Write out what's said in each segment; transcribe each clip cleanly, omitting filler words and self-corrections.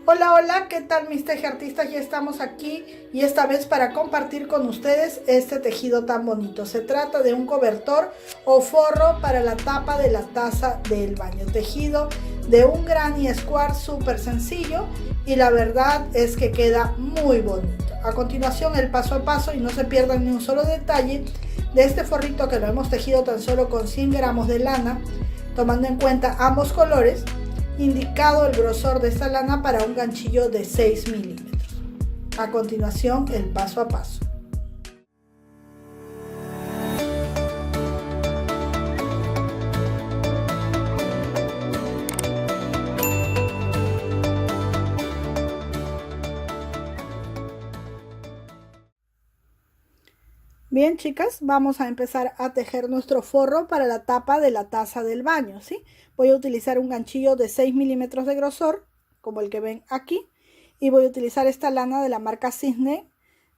Hola, hola, ¿qué tal mis tejiartistas? Ya estamos aquí y esta vez para compartir con ustedes este tejido tan bonito. Se trata de un cobertor o forro para la tapa de la taza del baño. Tejido de un granny square súper sencillo y la verdad es que queda muy bonito. A continuación el paso a paso y no se pierdan ni un solo detalle de este forrito que lo hemos tejido tan solo con 100 gramos de lana, tomando en cuenta ambos colores, indicado el grosor de esta lana para un ganchillo de 6 milímetros. A continuación, el paso a paso. Bien, chicas, vamos a empezar a tejer nuestro forro para la tapa de la taza del baño, ¿sí? Voy a utilizar un ganchillo de 6 milímetros de grosor, como el que ven aquí, y voy a utilizar esta lana de la marca Cisne.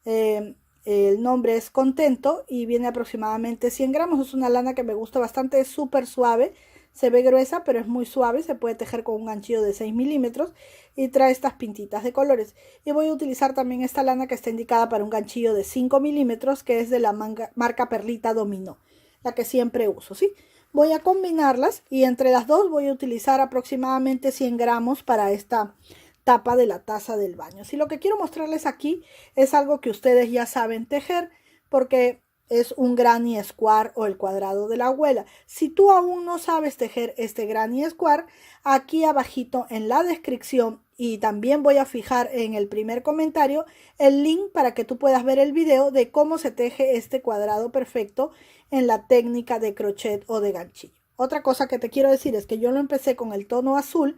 El nombre es Contento y viene aproximadamente 100 gramos. Es una lana que me gusta bastante, es súper suave. Se ve gruesa, pero es muy suave. Se puede tejer con un ganchillo de 6 milímetros y trae estas pintitas de colores. Y voy a utilizar también esta lana que está indicada para un ganchillo de 5 milímetros, que es de la marca Perlita Dominó, la que siempre uso, ¿sí? Voy a combinarlas y entre las dos voy a utilizar aproximadamente 100 gramos para esta tapa de la taza del baño. Si lo que quiero mostrarles aquí es algo que ustedes ya saben tejer, porque es un granny square o el cuadrado de la abuela. Si tú aún no sabes tejer este granny square, aquí abajito en la descripción y también voy a fijar en el primer comentario el link para que tú puedas ver el video de cómo se teje este cuadrado perfecto en la técnica de crochet o de ganchillo. Otra cosa que te quiero decir es que yo lo empecé con el tono azul,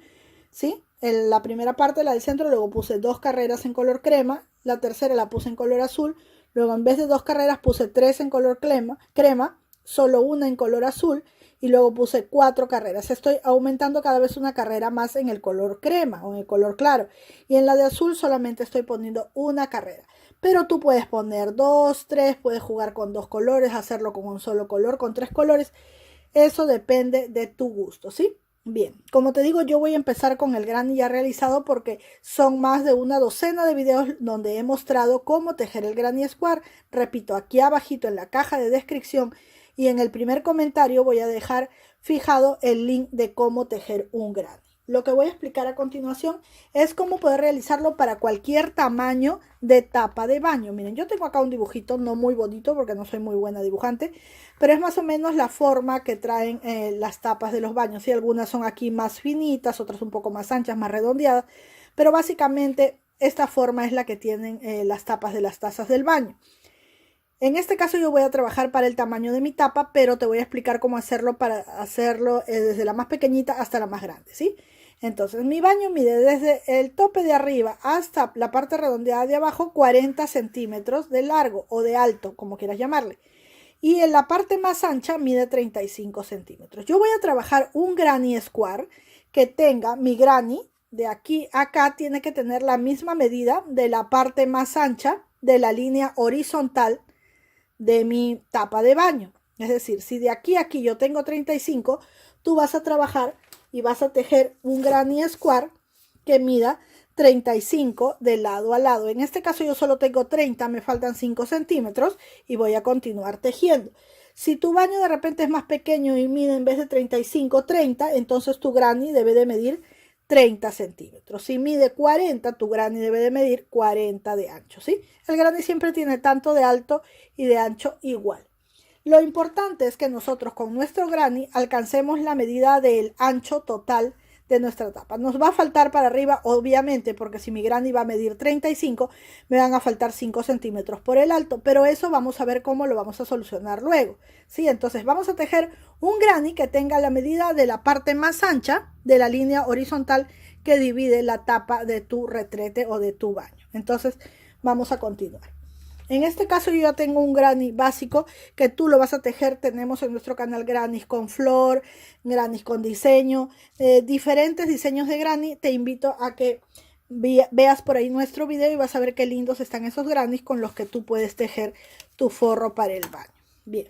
¿sí? En la primera parte, la del centro, luego puse 2 carreras en color crema, la tercera la puse en color azul, luego en vez de 2 carreras puse 3 en color crema, solo una en color azul y luego puse 4 carreras. Estoy aumentando cada vez una carrera más en el color crema o en el color claro, y en la de azul solamente estoy poniendo una carrera. Pero tú puedes poner 2, 3, puedes jugar con 2 colores, hacerlo con un solo color, con 3 colores. Eso depende de tu gusto, ¿sí? Bien, como te digo, yo voy a empezar con el granny ya realizado porque son más de una docena de videos donde he mostrado cómo tejer el granny square. Repito, aquí abajito en la caja de descripción y en el primer comentario voy a dejar fijado el link de cómo tejer un granny. Lo que voy a explicar a continuación es cómo poder realizarlo para cualquier tamaño de tapa de baño. Miren, yo tengo acá un dibujito no muy bonito porque no soy muy buena dibujante, pero es más o menos la forma que traen las tapas de los baños. ¿Sí? Algunas son aquí más finitas, otras un poco más anchas, más redondeadas, pero básicamente esta forma es la que tienen las tapas de las tazas del baño. En este caso yo voy a trabajar para el tamaño de mi tapa, pero te voy a explicar cómo hacerlo para hacerlo desde la más pequeñita hasta la más grande, ¿sí? Entonces mi baño mide desde el tope de arriba hasta la parte redondeada de abajo 40 centímetros de largo o de alto, como quieras llamarle. Y en la parte más ancha mide 35 centímetros. Yo voy a trabajar un granny square que tenga mi granny de aquí a acá, tiene que tener la misma medida de la parte más ancha de la línea horizontal de mi tapa de baño. Es decir, si de aquí a aquí yo tengo 35, tú vas a trabajar y vas a tejer un granny square que mida 35 de lado a lado. En este caso yo solo tengo 30, me faltan 5 centímetros y voy a continuar tejiendo. Si tu baño de repente es más pequeño y mide en vez de 35, 30, entonces tu granny debe de medir 30 centímetros. Si mide 40, tu granny debe de medir 40 de ancho, ¿sí? El granny siempre tiene tanto de alto y de ancho igual. Lo importante es que nosotros con nuestro granny alcancemos la medida del ancho total de nuestra tapa. Nos va a faltar para arriba, obviamente, porque si mi granny va a medir 35, me van a faltar 5 centímetros por el alto, pero eso vamos a ver cómo lo vamos a solucionar luego, ¿sí? Entonces vamos a tejer un granny que tenga la medida de la parte más ancha de la línea horizontal que divide la tapa de tu retrete o de tu baño. Entonces vamos a continuar. En este caso yo ya tengo un granny básico que tú lo vas a tejer. Tenemos en nuestro canal grannies con flor, grannies con diseño, diferentes diseños de granny. Te invito a que veas por ahí nuestro video y vas a ver qué lindos están esos grannies con los que tú puedes tejer tu forro para el baño. Bien,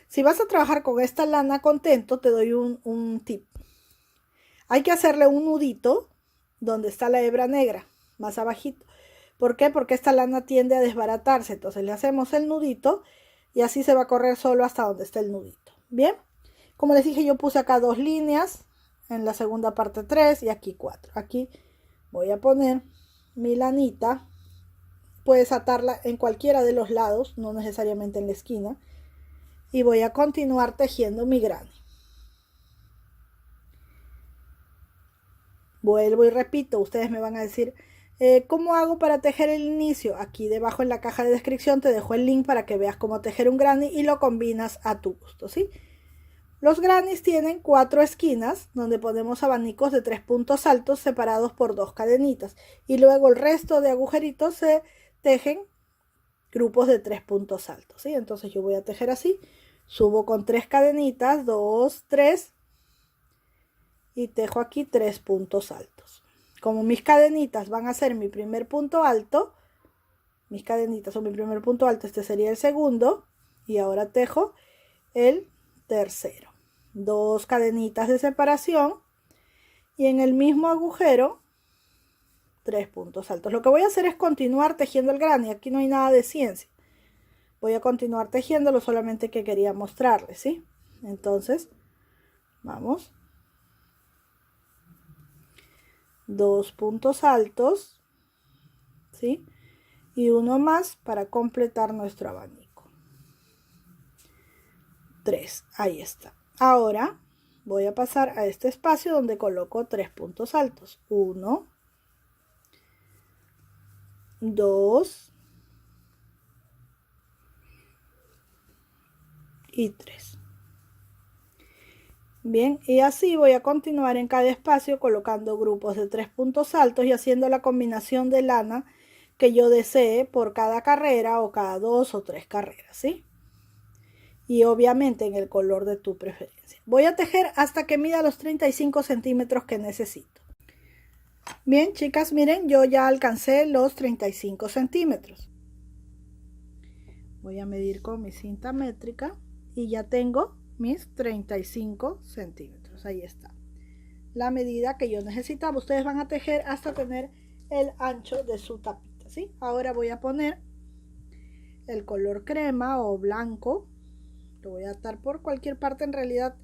si vas a trabajar con esta lana Contento, te doy un tip. Hay que hacerle un nudito donde está la hebra negra, más abajito. ¿Por qué? Porque esta lana tiende a desbaratarse, entonces le hacemos el nudito y así se va a correr solo hasta donde está el nudito. Bien, como les dije, yo puse acá 2 líneas, en la segunda parte 3 y aquí 4. Aquí voy a poner mi lanita, puedes atarla en cualquiera de los lados, no necesariamente en la esquina, y voy a continuar tejiendo mi granny. Vuelvo y repito, ustedes me van a decir, ¿cómo hago para tejer el inicio? Aquí debajo en la caja de descripción te dejo el link para que veas cómo tejer un granny y lo combinas a tu gusto, ¿sí? Los grannies tienen 4 esquinas donde ponemos abanicos de 3 puntos altos separados por 2 cadenitas y luego el resto de agujeritos se tejen grupos de 3 puntos altos, ¿sí? Entonces yo voy a tejer así, subo con 3 cadenitas, 2, 3 y tejo aquí 3 puntos altos. Como mis cadenitas van a ser mi primer punto alto, mis cadenitas son mi primer punto alto, este sería el segundo y ahora tejo el tercero. 2 cadenitas de separación y en el mismo agujero 3 puntos altos. Lo que voy a hacer es continuar tejiendo el granny, aquí no hay nada de ciencia. Voy a continuar tejiéndolo, solamente que quería mostrarles, ¿sí? Entonces, vamos. 2 puntos altos, ¿sí? Y uno más para completar nuestro abanico. 3, ahí está. Ahora voy a pasar a este espacio donde coloco 3 puntos altos. 1, 2 y 3. Bien, y así voy a continuar en cada espacio colocando grupos de 3 puntos altos y haciendo la combinación de lana que yo desee por cada carrera o cada 2 o 3 carreras, ¿sí? Y obviamente en el color de tu preferencia. Voy a tejer hasta que mida los 35 centímetros que necesito. Bien, chicas, miren, yo ya alcancé los 35 centímetros. Voy a medir con mi cinta métrica y ya tengo mis 35 centímetros. Ahí está. La medida que yo necesitaba. Ustedes van a tejer hasta tener el ancho de su tapita, ¿sí? Ahora voy a poner el color crema o blanco. Lo voy a atar por cualquier parte, en realidad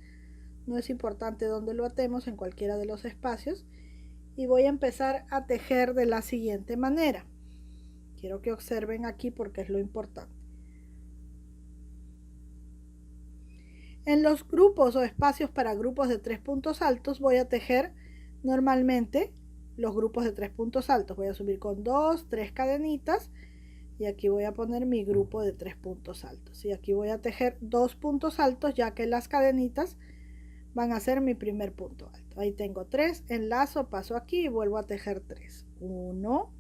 no es importante dónde lo atemos, en cualquiera de los espacios. Y voy a empezar a tejer de la siguiente manera. Quiero que observen aquí porque es lo importante. En los grupos o espacios para grupos de 3 puntos altos voy a tejer normalmente los grupos de 3 puntos altos. Voy a subir con 2, 3 cadenitas y aquí voy a poner mi grupo de 3 puntos altos. Y aquí voy a tejer 2 puntos altos ya que las cadenitas van a ser mi primer punto alto. Ahí tengo 3, enlazo, paso aquí y vuelvo a tejer 3. 1,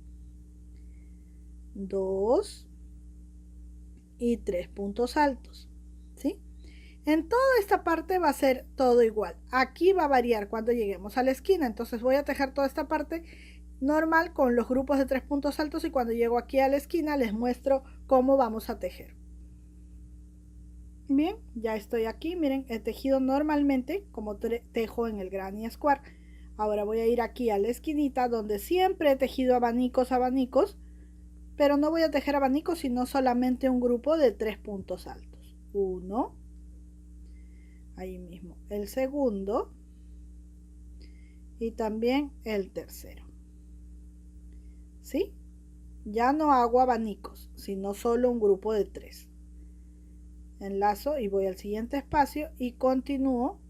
2 y 3 puntos altos, ¿sí? En toda esta parte va a ser todo igual. Aquí va a variar cuando lleguemos a la esquina. Entonces voy a tejer toda esta parte normal con los grupos de 3 puntos altos y cuando llego aquí a la esquina les muestro cómo vamos a tejer. Bien, ya estoy aquí. Miren, he tejido normalmente como tejo en el Granny Square. Ahora voy a ir aquí a la esquinita donde siempre he tejido abanicos, pero no voy a tejer abanicos sino solamente un grupo de 3 puntos altos. 1, ahí mismo el segundo y también el tercero, ¿sí? Ya no hago abanicos sino solo un grupo de 3. Enlazo y voy al siguiente espacio y continúo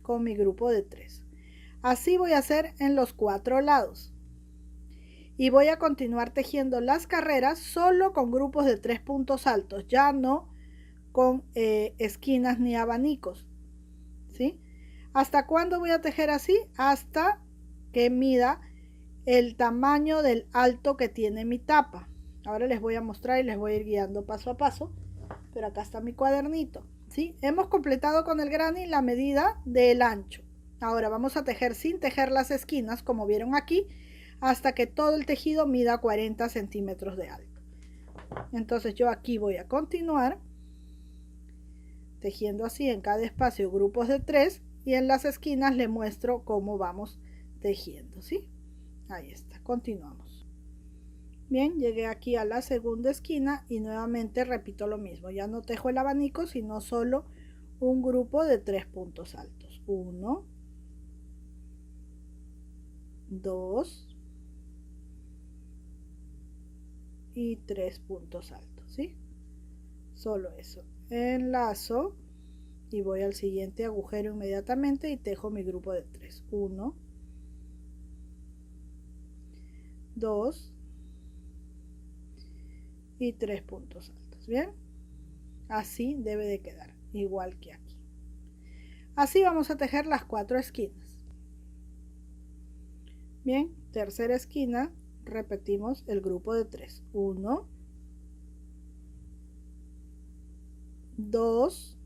con mi grupo de 3. Así voy a hacer en los 4 lados y voy a continuar tejiendo las carreras solo con grupos de 3 puntos altos, ya no con esquinas ni abanicos, ¿sí? ¿Hasta cuándo voy a tejer así? Hasta que mida el tamaño del alto que tiene mi tapa. Ahora les voy a mostrar y les voy a ir guiando paso a paso, pero acá está mi cuadernito, ¿sí? Hemos completado con el Granny la medida del ancho. Ahora vamos a tejer sin tejer las esquinas, como vieron aquí, hasta que todo el tejido mida 40 centímetros de alto. Entonces yo aquí voy a continuar tejiendo así en cada espacio grupos de 3 y en las esquinas le muestro cómo vamos tejiendo, ¿sí? Ahí está, continuamos. Bien, llegué aquí a la segunda esquina y nuevamente repito lo mismo. Ya no tejo el abanico, sino solo un grupo de 3 puntos altos. 1, 2 y 3 puntos altos, ¿sí? Solo eso. Enlazo y voy al siguiente agujero inmediatamente y tejo mi grupo de 3. 1, 2 y 3 puntos altos. Bien, así debe de quedar, igual que aquí. Así vamos a tejer las 4 esquinas. Bien, tercera esquina, repetimos el grupo de 3. 1, 2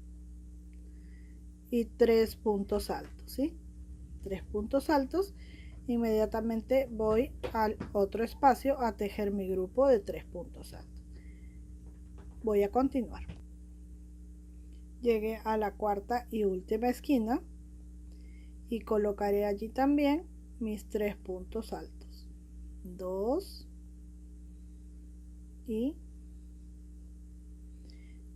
y 3 puntos altos, ¿sí? 3 puntos altos. Inmediatamente voy al otro espacio a tejer mi grupo de 3 puntos altos. Voy a continuar. Llegué a la cuarta y última esquina y colocaré allí también mis 3 puntos altos. 2 y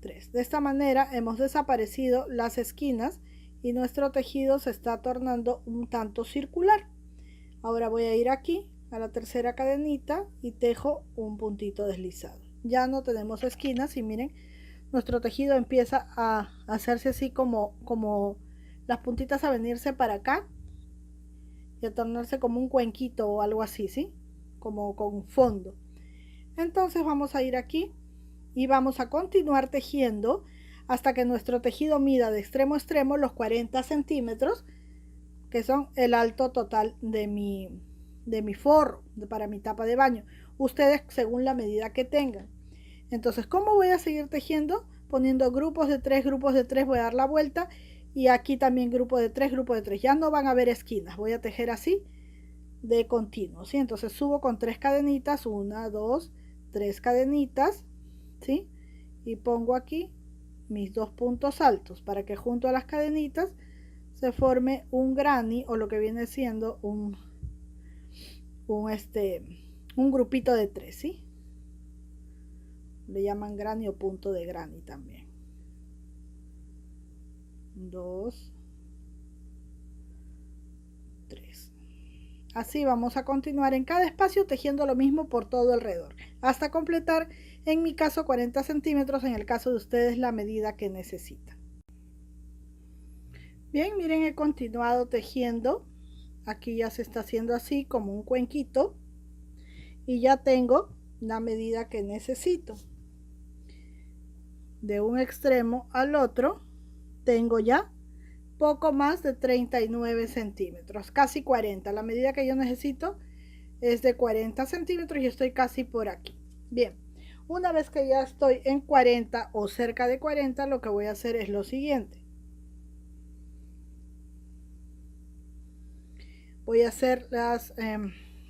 3. De esta manera hemos desaparecido las esquinas y nuestro tejido se está tornando un tanto circular. Ahora voy a ir aquí a la tercera cadenita y tejo un puntito deslizado. Ya no tenemos esquinas y miren, nuestro tejido empieza a hacerse así como las puntitas a venirse para acá y a tornarse como un cuenquito o algo así, ¿sí? Como con fondo. Entonces vamos a ir aquí y vamos a continuar tejiendo hasta que nuestro tejido mida de extremo a extremo los 40 centímetros, que son el alto total de mi forro para mi tapa de baño. Ustedes según la medida que tengan. Entonces, ¿cómo voy a seguir tejiendo? Poniendo grupos de 3, voy a dar la vuelta y aquí también grupo de 3, grupo de 3. Ya no van a haber esquinas, voy a tejer así de continuo, ¿sí? Entonces subo con 3 cadenitas, 1, 2, 3 cadenitas, ¿sí? Y pongo aquí mis 2 puntos altos para que junto a las cadenitas se forme un granny o lo que viene siendo un grupito de 3, ¿sí? Le llaman granny o punto de granny también. 2, 3. Así vamos a continuar en cada espacio tejiendo lo mismo por todo alrededor hasta completar, en mi caso 40 centímetros, en el caso de ustedes la medida que necesitan. Bien, miren, he continuado tejiendo. Aquí ya se está haciendo así como un cuenquito y ya tengo la medida que necesito. De un extremo al otro tengo ya poco más de 39 centímetros, casi 40. La medida que yo necesito es de 40 centímetros y estoy casi por aquí. Bien, una vez que ya estoy en 40 o cerca de 40, lo que voy a hacer es lo siguiente. Voy a hacer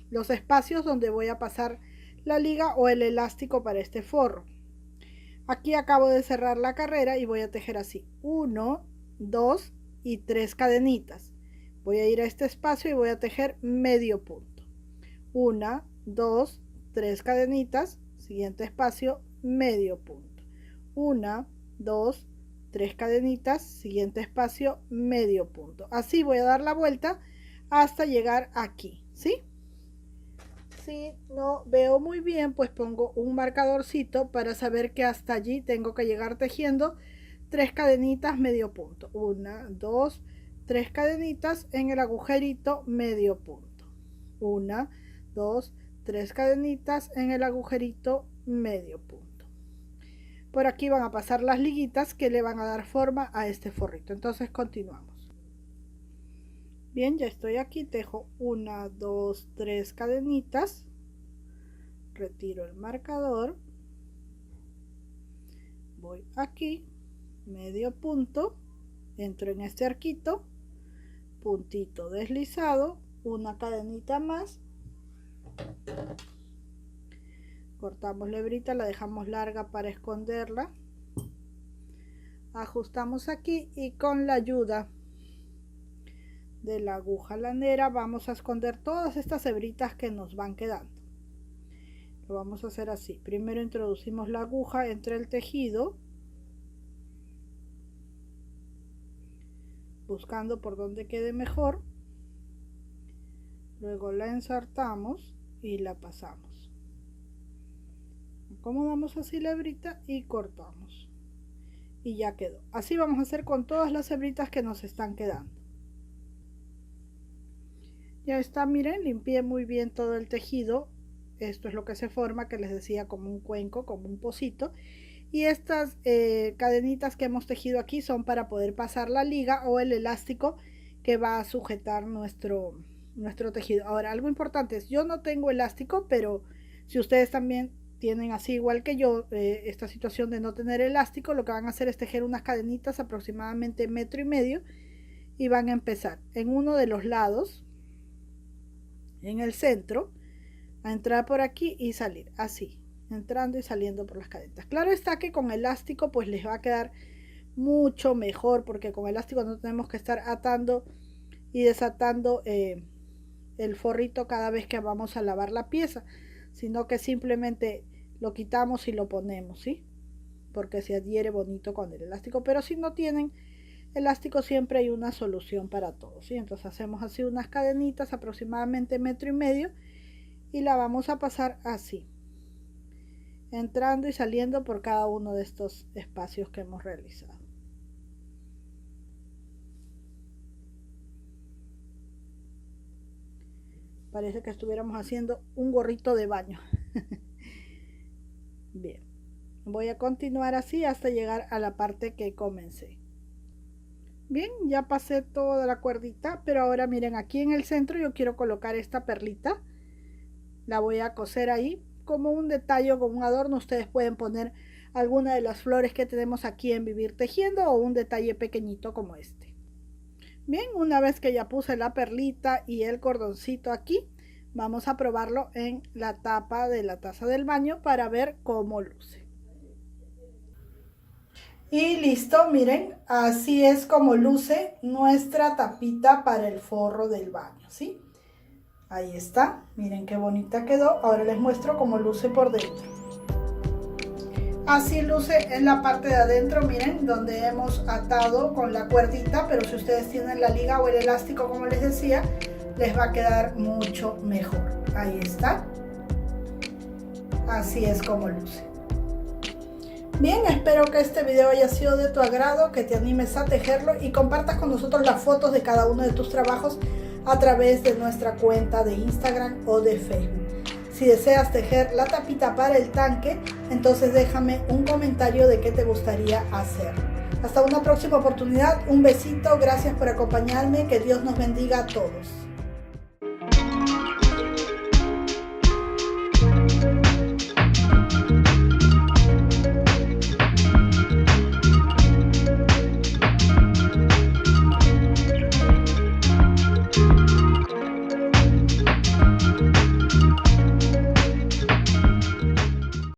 los espacios donde voy a pasar la liga o el elástico para este forro. Aquí acabo de cerrar la carrera y voy a tejer así 1, 2 y 3 cadenitas. Voy a ir a este espacio y voy a tejer medio punto. 1, 2, 3 cadenitas, siguiente espacio, medio punto. 1, 2, 3 cadenitas, siguiente espacio, medio punto. Así voy a dar la vuelta hasta llegar aquí, ¿sí? Si no veo muy bien, pues pongo un marcadorcito para saber que hasta allí tengo que llegar tejiendo 3 cadenitas medio punto. 1, 2, 3 cadenitas en el agujerito medio punto. 1, 2, 3 cadenitas en el agujerito medio punto. Por aquí van a pasar las liguitas que le van a dar forma a este forrito. Entonces continuamos. Bien, ya estoy aquí, tejo 1, 2, 3 cadenitas, retiro el marcador, voy aquí, medio punto, entro en este arquito, puntito deslizado, una cadenita más, cortamos la hebrita, la dejamos larga para esconderla, ajustamos aquí y con la ayuda de la aguja lanera vamos a esconder todas estas hebritas que nos van quedando. Lo vamos a hacer así. Primero introducimos la aguja entre el tejido, buscando por donde quede mejor. Luego la ensartamos y la pasamos. Acomodamos así la hebrita y cortamos. Y ya quedó. Así vamos a hacer con todas las hebritas que nos están quedando. Ya está, miren, limpié muy bien todo el tejido. Esto es lo que se forma, que les decía, como un cuenco, como un pocito. Y estas cadenitas que hemos tejido aquí son para poder pasar la liga o el elástico que va a sujetar nuestro tejido. Ahora, algo importante es, yo no tengo elástico, pero si ustedes también tienen así igual que yo esta situación de no tener elástico, lo que van a hacer es tejer unas cadenitas aproximadamente 1,5 metros y van a empezar en uno de los lados, en el centro, a entrar por aquí y salir así, entrando y saliendo por las cadenitas. Claro está que con elástico pues les va a quedar mucho mejor, porque con elástico no tenemos que estar atando y desatando el forrito cada vez que vamos a lavar la pieza, sino que simplemente lo quitamos y lo ponemos, ¿sí? Porque se adhiere bonito con el elástico. Pero si no tienen elástico, siempre hay una solución para todo, ¿sí? Entonces hacemos así unas cadenitas aproximadamente 1,5 metros y la vamos a pasar así, entrando y saliendo por cada uno de estos espacios que hemos realizado. Parece que estuviéramos haciendo un gorrito de baño. Bien, voy a continuar así hasta llegar a la parte que comencé. Bien, ya pasé toda la cuerdita, pero ahora miren, aquí en el centro yo quiero colocar esta perlita. La voy a coser ahí como un detalle, como un adorno. Ustedes pueden poner alguna de las flores que tenemos aquí en Vivir Tejiendo o un detalle pequeñito como este. Bien, una vez que ya puse la perlita y el cordoncito aquí, vamos a probarlo en la tapa de la taza del baño para ver cómo luce. Y listo, miren, así es como luce nuestra tapita para el forro del baño, ¿sí? Ahí está, miren qué bonita quedó. Ahora les muestro cómo luce por dentro. Así luce en la parte de adentro, miren, donde hemos atado con la cuerdita, pero si ustedes tienen la liga o el elástico, como les decía, les va a quedar mucho mejor. Ahí está. Así es como luce. Bien, espero que este video haya sido de tu agrado, que te animes a tejerlo y compartas con nosotros las fotos de cada uno de tus trabajos a través de nuestra cuenta de Instagram o de Facebook. Si deseas tejer la tapita para el tanque, entonces déjame un comentario de qué te gustaría hacer. Hasta una próxima oportunidad, un besito, gracias por acompañarme, que Dios nos bendiga a todos.